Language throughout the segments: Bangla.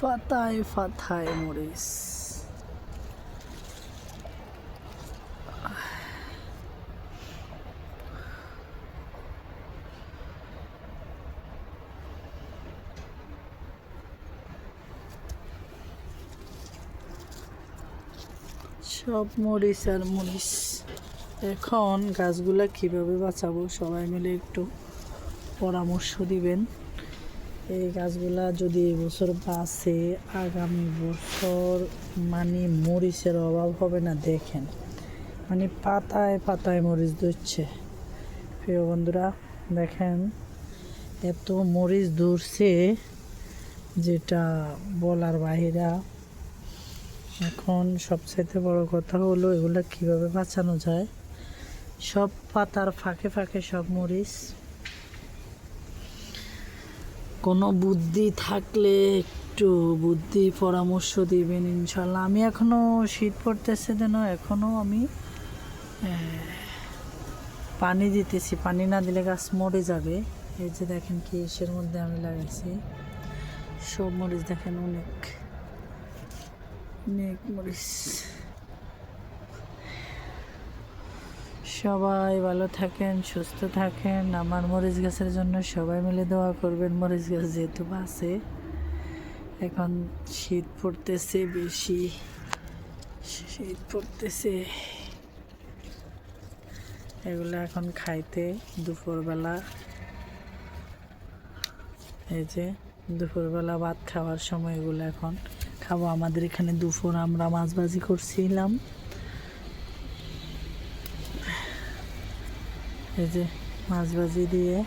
ফাতায় ফাতায় মরিচ। সব মরিচ আর মরিচ। এখন গাছগুলা কিভাবে বাঁচাবো সবাই মিলে একটু পরামর্শ দিবেন। এই গাছগুলা যদি এবছর বাঁচে, আগামী বছর মানে মরিচের অভাব হবে না। দেখেন মানে পাতায় পাতায় মরিচ ধরছে। প্রিয় বন্ধুরা দেখেন এত মরিচ ধরছে যেটা বলার বাহিরা। এখন সবচাইতে বড় কথা হলো এগুলা কিভাবে বাঁচানো যায়। সব পাতার ফাঁকে ফাঁকে সব মরিচ। কোনো বুদ্ধি থাকলে একটু বুদ্ধি পরামর্শ দিবেন ইনশাল্লাহ। আমি এখনও শীত পড়তেছে যেন এখনও আমি পানি দিতেছি। পানি না দিলে গাছ মরে যাবে। এই যে দেখেন কি এসের মধ্যে আমি লাগাইছি সব মরিচ। দেখেন অনেক অনেক মরিচ। সবাই ভালো থাকেন, সুস্থ থাকেন। আমার মরিচ গাছের জন্য সবাই মিলে দোয়া করবেন। মরিচ গাছ যেহেতু বাঁচে, এখন শীত পড়তেছে বেশি, শীত পড়তেছে। এগুলো এখন খাইতে দুপুরবেলা, এই যে দুপুরবেলা ভাত খাওয়ার সময় এগুলো এখন খাবো। আমাদের এখানে দুপুর আমরা মাছ ভাজি করছিলাম। এই যে মাছ ভাজি দিয়ে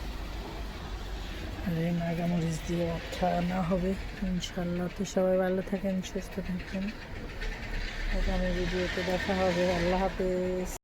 আর এই নাগামরিচ দিয়ে ভাত খাওয়ানো হবে ইনশাল্লাহ। তো সবাই ভালো থাকেন, সুস্থ থাকেন। আগামী ভিডিওতে দেখা হবে। আল্লাহ হাফেজ।